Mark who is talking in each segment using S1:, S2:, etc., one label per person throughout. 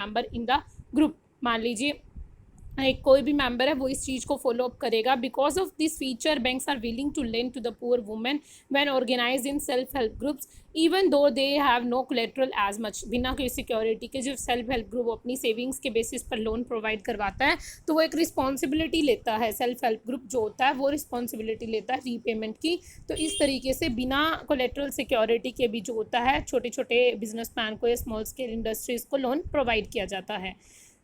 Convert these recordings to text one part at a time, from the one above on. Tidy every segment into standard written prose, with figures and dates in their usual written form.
S1: Member in the group. मान लीजिए एक कोई भी मेंबर है वो इस चीज़ को फॉलो अप करेगा। Because of this feature banks are willing to lend to the poor women when organize in self help groups even though they have no collateral as much. बिना कोई सिक्योरिटी के जब सेल्फ हेल्प ग्रुप अपनी savings के basis पर loan provide करवाता है तो वो एक रिस्पॉन्सिबिलिटी लेता है। सेल्फ हेल्प ग्रुप जो होता है वो रिस्पॉन्सिबिलिटी लेता है रीपेमेंट की। तो इस तरीके से बिना कोलेट्रल सिक्योरिटी के भी जो होता है छोटे छोटे बिजनेसमैन को या स्मॉल स्केल इंडस्ट्रीज को लोन प्रोवाइड किया जाता है।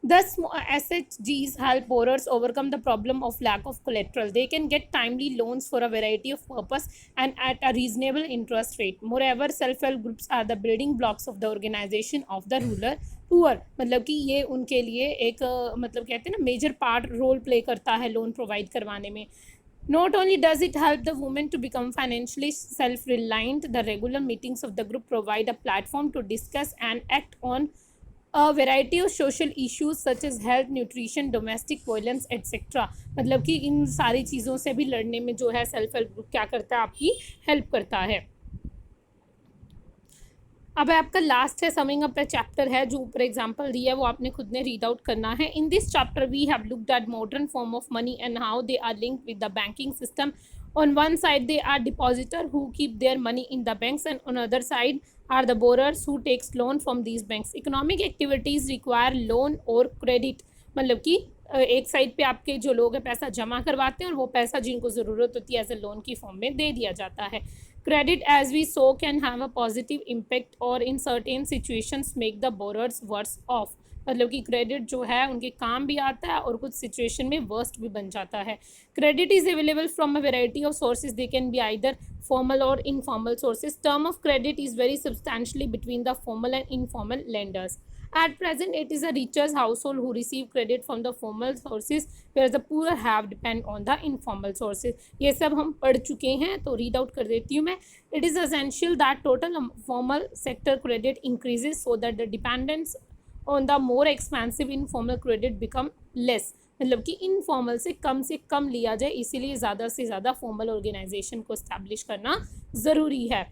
S1: Thus, SHGs help borrowers overcome the problem of lack of collateral. They can get timely loans for a variety of purpose and at a reasonable interest rate. Moreover, self-help groups are the building blocks of the organization of the rural poor. मतलब कि ये उनके लिए एक मतलब कहते हैं ना मेजर पार्ट रोल प्ले करता है लोन प्रोवाइड करवाने में। Not only does it help the women to become financially self-reliant, the regular meetings of the group provide a platform to discuss and act on a variety of social issues such as health, nutrition, domestic violence etc. मतलब कि इन सारी चीज़ों से भी लड़ने में जो है सेल्फ हेल्प ग्रुप क्या करता है, आपकी हेल्प करता है। अब आपका लास्ट है समिंग अप चैप्टर है, जो ऊपर एग्जांपल दिया है वो आपने खुद ने रीड आउट करना है। In this chapter we have looked at modern form of money and how they are linked with the banking system. On one side they are depositor who keep their money in the banks and on other side are the borrowers who takes loan from these banks. Economic activities require loan or credit, मतलब कि एक side पे आपके जो लोग हैं पैसा जमा करवाते हैं और वो पैसा जिनको ज़रूरत होती है एज ए लोन की फॉर्म में दे दिया जाता है। Credit as we saw can have a positive impact or in certain situations make the borrowers worse off. मतलब कि क्रेडिट जो है उनके काम भी आता है और कुछ सिचुएशन में वर्स्ट भी बन जाता है। Credit is available from a variety of sources, they can be either formal or informal sources. Term of credit is very substantially between the formal and informal lenders. At present, it is a richer household who receive credit from the formal sources, whereas the poor have depend on the informal sources. ये सब हम पढ़ चुके हैं तो read out कर देती हूँ मैं। It is essential that total formal sector credit increases so that the dependence on the more expansive informal credit become less. मतलब कि इनफॉर्मल से कम लिया जाए, इसीलिए ज़्यादा से ज़्यादा फॉर्मल ऑर्गेनाइजेशन को इस्टेब्लिश करना ज़रूरी है।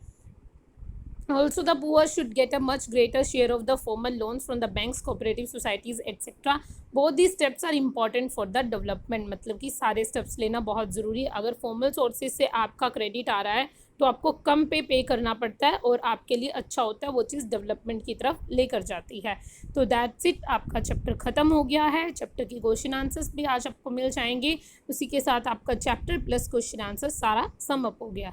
S1: Also, the poor should get a much greater share of the formal loans from the banks, cooperative societies, etc. Both these steps are important for the development. मतलब कि सारे steps लेना बहुत ज़रूरी है। अगर formal sources से आपका क्रेडिट आ रहा है तो आपको कम पे करना पड़ता है और आपके लिए अच्छा होता है, वो चीज़ डेवलपमेंट की तरफ लेकर जाती है। तो दैट्स इट, आपका चैप्टर ख़त्म हो गया है। चैप्टर की क्वेश्चन आंसर्स भी आज आपको मिल जाएंगे, उसी के साथ आपका चैप्टर प्लस क्वेश्चन आंसर सारा सम अप हो गया है।